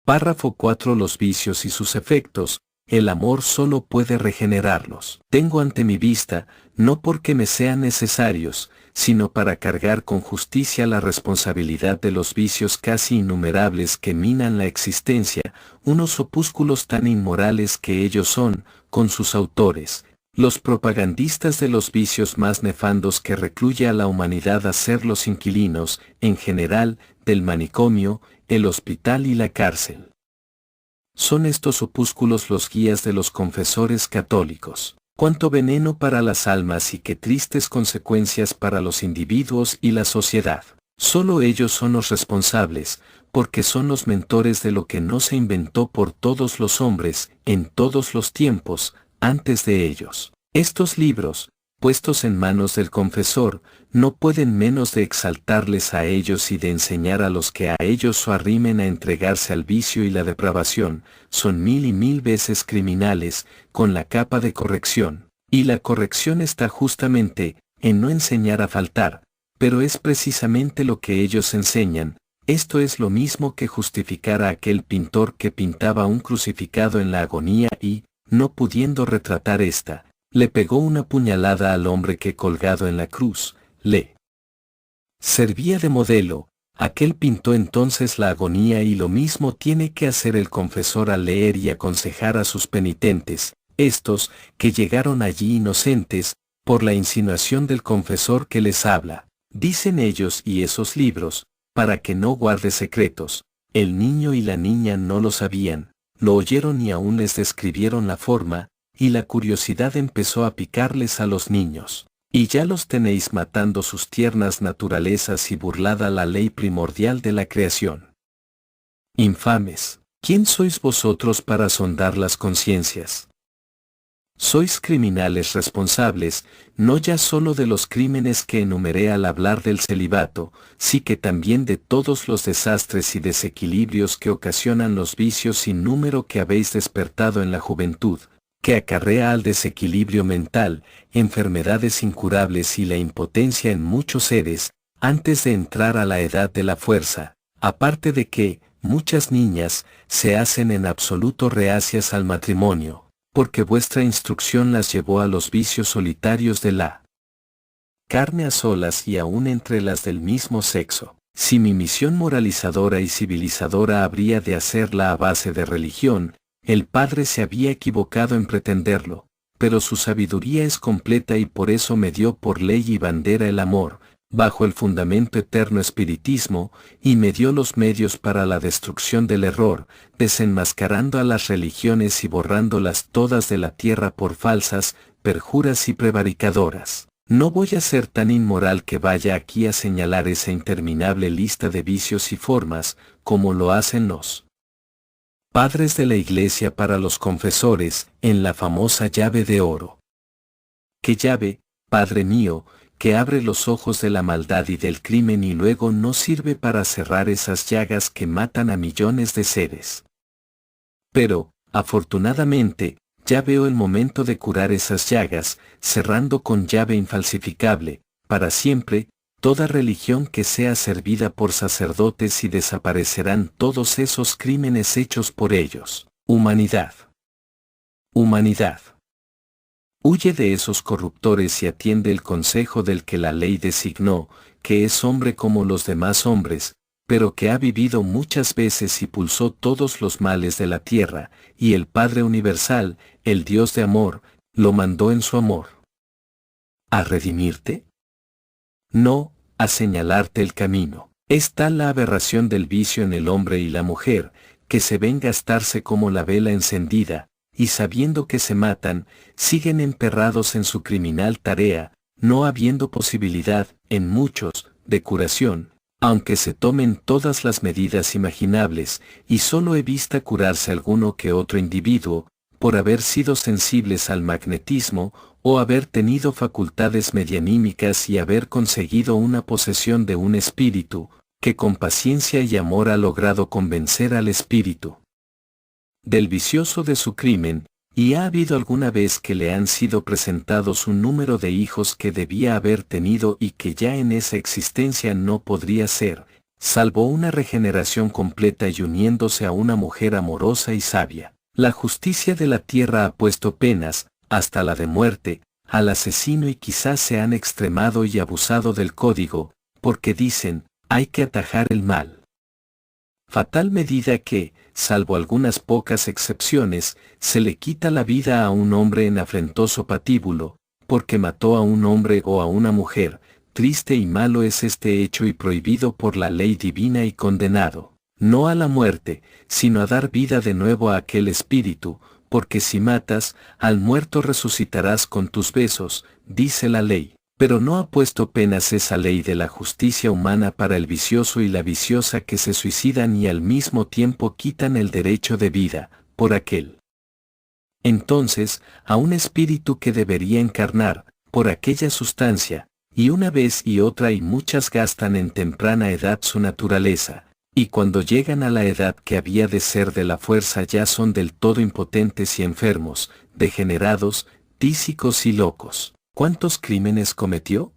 Párrafo 4. Los vicios y sus efectos, el amor solo puede regenerarlos. Tengo ante mi vista, no porque me sean necesarios, sino para cargar con justicia la responsabilidad de los vicios casi innumerables que minan la existencia, unos opúsculos tan inmorales que ellos son, con sus autores, los propagandistas de los vicios más nefandos que recluye a la humanidad a ser los inquilinos, en general, del manicomio, el hospital y la cárcel. Son estos opúsculos los guías de los confesores católicos. Cuánto veneno para las almas y qué tristes consecuencias para los individuos y la sociedad. Solo ellos son los responsables, porque son los mentores de lo que no se inventó por todos los hombres, en todos los tiempos, antes de ellos. Estos libros, puestos en manos del confesor, no pueden menos de exaltarles a ellos y de enseñar a los que a ellos se arrimen a entregarse al vicio y la depravación, son mil y mil veces criminales, con la capa de corrección. Y la corrección está justamente, en no enseñar a faltar, pero es precisamente lo que ellos enseñan. Esto es lo mismo que justificar a aquel pintor que pintaba un crucificado en la agonía y, no pudiendo retratar esta, le pegó una puñalada al hombre que colgado en la cruz, le servía de modelo. Aquel pintó entonces la agonía y lo mismo tiene que hacer el confesor al leer y aconsejar a sus penitentes, estos, que llegaron allí inocentes, por la insinuación del confesor que les habla. Dicen ellos y esos libros, para que no guarde secretos. El niño y la niña no lo sabían, lo oyeron y aún les describieron la forma, y la curiosidad empezó a picarles a los niños. Y ya los tenéis matando sus tiernas naturalezas y burlada la ley primordial de la creación. Infames, ¿quién sois vosotros para sondar las conciencias? Sois criminales responsables, no ya solo de los crímenes que enumeré al hablar del celibato, sí que también de todos los desastres y desequilibrios que ocasionan los vicios sin número que habéis despertado en la juventud, que acarrea al desequilibrio mental, enfermedades incurables y la impotencia en muchos seres, antes de entrar a la edad de la fuerza, aparte de que, muchas niñas, se hacen en absoluto reacias al matrimonio, porque vuestra instrucción las llevó a los vicios solitarios de la carne a solas y aún entre las del mismo sexo. Si mi misión moralizadora y civilizadora habría de hacerla a base de religión, el Padre se había equivocado en pretenderlo, pero su sabiduría es completa y por eso me dio por ley y bandera el amor, bajo el fundamento eterno espiritismo, y me dio los medios para la destrucción del error, desenmascarando a las religiones y borrándolas todas de la tierra por falsas, perjuras y prevaricadoras. No voy a ser tan inmoral que vaya aquí a señalar esa interminable lista de vicios y formas, como lo hacen los padres de la Iglesia para los confesores, en la famosa llave de oro. ¿Qué llave, Padre mío, que abre los ojos de la maldad y del crimen y luego no sirve para cerrar esas llagas que matan a millones de seres? Pero, afortunadamente, ya veo el momento de curar esas llagas, cerrando con llave infalsificable, para siempre, toda religión que sea servida por sacerdotes y desaparecerán todos esos crímenes hechos por ellos. Humanidad. Humanidad. Huye de esos corruptores y atiende el consejo del que la ley designó, que es hombre como los demás hombres, pero que ha vivido muchas veces y pulsó todos los males de la tierra, y el Padre Universal, el Dios de amor, lo mandó en su amor. ¿A redimirte? No, a señalarte el camino. Es tal la aberración del vicio en el hombre y la mujer, que se ven gastarse como la vela encendida, y sabiendo que se matan, siguen emperrados en su criminal tarea, no habiendo posibilidad, en muchos, de curación, aunque se tomen todas las medidas imaginables, y solo he visto curarse alguno que otro individuo, por haber sido sensibles al magnetismo, o haber tenido facultades medianímicas y haber conseguido una posesión de un espíritu, que con paciencia y amor ha logrado convencer al espíritu del vicioso de su crimen, y ha habido alguna vez que le han sido presentados un número de hijos que debía haber tenido y que ya en esa existencia no podría ser, salvo una regeneración completa y uniéndose a una mujer amorosa y sabia. La justicia de la tierra ha puesto penas, hasta la de muerte, al asesino y quizás se han extremado y abusado del código, porque dicen, hay que atajar el mal. Fatal medida que, salvo algunas pocas excepciones, se le quita la vida a un hombre en afrentoso patíbulo, porque mató a un hombre o a una mujer. Triste y malo es este hecho y prohibido por la ley divina y condenado, no a la muerte, sino a dar vida de nuevo a aquel espíritu, porque si matas, al muerto resucitarás con tus besos, dice la ley. Pero no ha puesto penas esa ley de la justicia humana para el vicioso y la viciosa que se suicidan y al mismo tiempo quitan el derecho de vida, por aquel. Entonces, a un espíritu que debería encarnar, por aquella sustancia, y una vez y otra y muchas gastan en temprana edad su naturaleza, y cuando llegan a la edad que había de ser de la fuerza ya son del todo impotentes y enfermos, degenerados, tísicos y locos. ¿Cuántos crímenes cometió?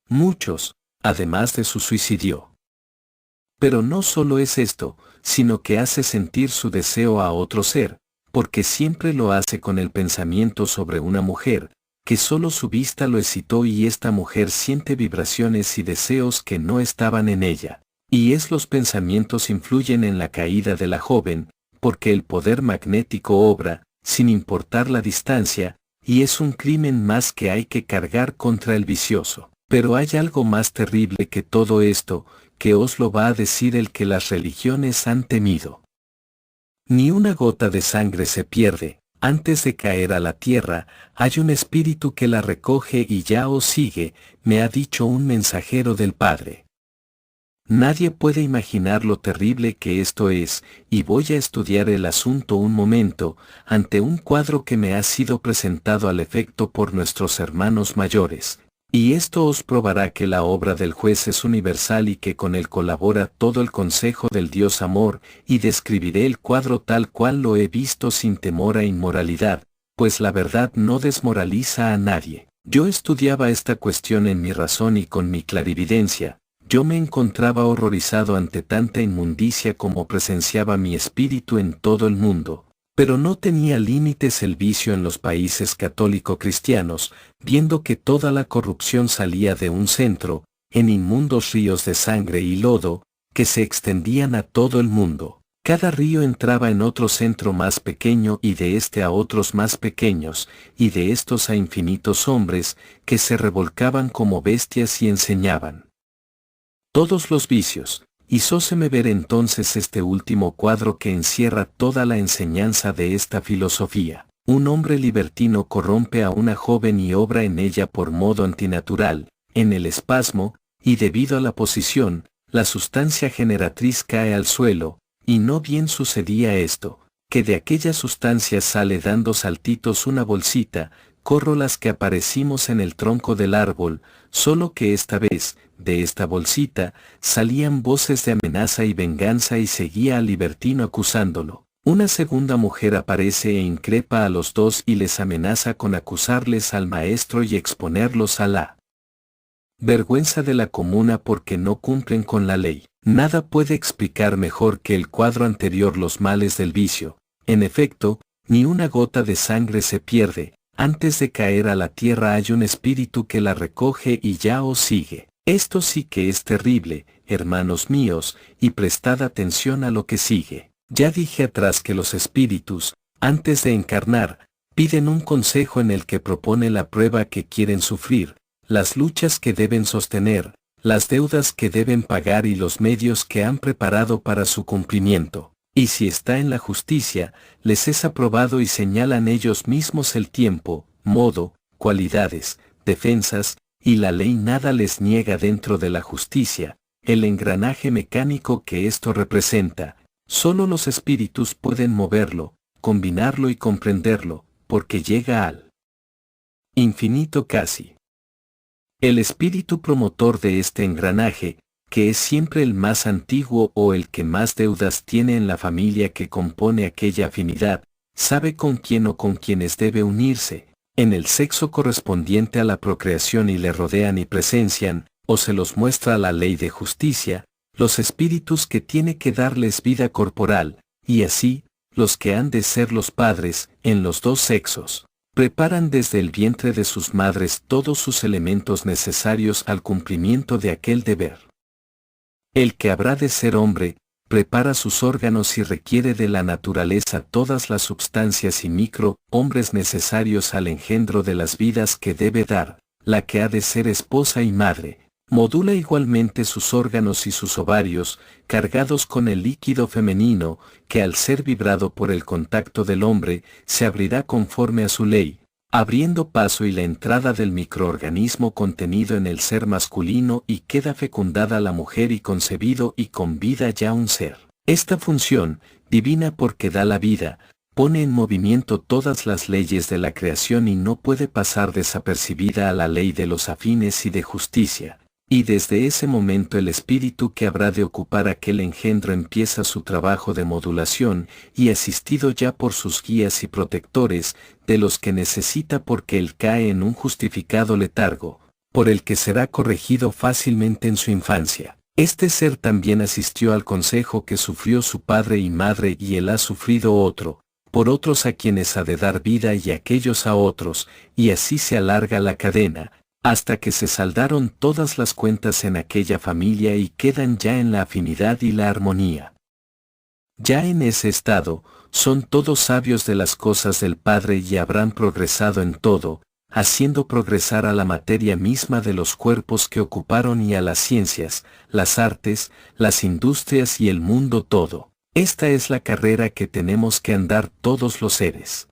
Muchos, además de su suicidio. Pero no solo es esto, sino que hace sentir su deseo a otro ser, porque siempre lo hace con el pensamiento sobre una mujer, que solo su vista lo excitó y esta mujer siente vibraciones y deseos que no estaban en ella. Y los pensamientos influyen en la caída de la joven, porque el poder magnético obra, sin importar la distancia, y es un crimen más que hay que cargar contra el vicioso. Pero hay algo más terrible que todo esto, que os lo va a decir el que las religiones han temido. Ni una gota de sangre se pierde, antes de caer a la tierra, hay un espíritu que la recoge y ya os sigue, me ha dicho un mensajero del Padre. Nadie puede imaginar lo terrible que esto es, y voy a estudiar el asunto un momento, ante un cuadro que me ha sido presentado al efecto por nuestros hermanos mayores, y esto os probará que la obra del juez es universal y que con él colabora todo el consejo del Dios Amor, y describiré el cuadro tal cual lo he visto sin temor a inmoralidad, pues la verdad no desmoraliza a nadie. Yo estudiaba esta cuestión en mi razón y con mi clarividencia. Yo me encontraba horrorizado ante tanta inmundicia como presenciaba mi espíritu en todo el mundo, pero no tenía límites el vicio en los países católico-cristianos, viendo que toda la corrupción salía de un centro, en inmundos ríos de sangre y lodo, que se extendían a todo el mundo. Cada río entraba en otro centro más pequeño y de este a otros más pequeños, y de estos a infinitos hombres, que se revolcaban como bestias y enseñaban todos los vicios, hizóseme ver entonces este último cuadro que encierra toda la enseñanza de esta filosofía. Un hombre libertino corrompe a una joven y obra en ella por modo antinatural, en el espasmo, y debido a la posición, la sustancia generatriz cae al suelo, y no bien sucedía esto, que de aquella sustancia sale dando saltitos una bolsita, córrolas que aparecimos en el tronco del árbol, solo que esta vez, de esta bolsita, salían voces de amenaza y venganza y seguía al libertino acusándolo. Una segunda mujer aparece e increpa a los dos y les amenaza con acusarles al maestro y exponerlos a la vergüenza de la comuna porque no cumplen con la ley. Nada puede explicar mejor que el cuadro anterior los males del vicio. En efecto, ni una gota de sangre se pierde. Antes de caer a la tierra hay un espíritu que la recoge y ya os sigue. Esto sí que es terrible, hermanos míos, y prestad atención a lo que sigue. Ya dije atrás que los espíritus, antes de encarnar, piden un consejo en el que propone la prueba que quieren sufrir, las luchas que deben sostener, las deudas que deben pagar y los medios que han preparado para su cumplimiento. Y si está en la justicia, les es aprobado y señalan ellos mismos el tiempo, modo, cualidades, defensas, y la ley nada les niega dentro de la justicia, el engranaje mecánico que esto representa. Solo los espíritus pueden moverlo, combinarlo y comprenderlo, porque llega al infinito casi. El espíritu promotor de este engranaje, que es siempre el más antiguo o el que más deudas tiene en la familia que compone aquella afinidad, sabe con quién o con quienes debe unirse, en el sexo correspondiente a la procreación y le rodean y presencian, o se los muestra la ley de justicia, los espíritus que tiene que darles vida corporal, y así, los que han de ser los padres, en los dos sexos, preparan desde el vientre de sus madres todos sus elementos necesarios al cumplimiento de aquel deber. El que habrá de ser hombre, prepara sus órganos y requiere de la naturaleza todas las substancias y micro-hombres necesarios al engendro de las vidas que debe dar. La que ha de ser esposa y madre, modula igualmente sus órganos y sus ovarios, cargados con el líquido femenino, que al ser vibrado por el contacto del hombre, se abrirá conforme a su ley, abriendo paso y la entrada del microorganismo contenido en el ser masculino y queda fecundada la mujer y concebido y con vida ya un ser. Esta función, divina porque da la vida, pone en movimiento todas las leyes de la creación y no puede pasar desapercibida a la ley de los afines y de justicia. Y desde ese momento el espíritu que habrá de ocupar aquel engendro empieza su trabajo de modulación y asistido ya por sus guías y protectores, de los que necesita porque él cae en un justificado letargo, por el que será corregido fácilmente en su infancia. Este ser también asistió al consejo que sufrió su padre y madre y él ha sufrido otro, por otros a quienes ha de dar vida y aquellos a otros, y así se alarga la cadena, hasta que se saldaron todas las cuentas en aquella familia y quedan ya en la afinidad y la armonía. Ya en ese estado, son todos sabios de las cosas del Padre y habrán progresado en todo, haciendo progresar a la materia misma de los cuerpos que ocuparon y a las ciencias, las artes, las industrias y el mundo todo. Esta es la carrera que tenemos que andar todos los seres.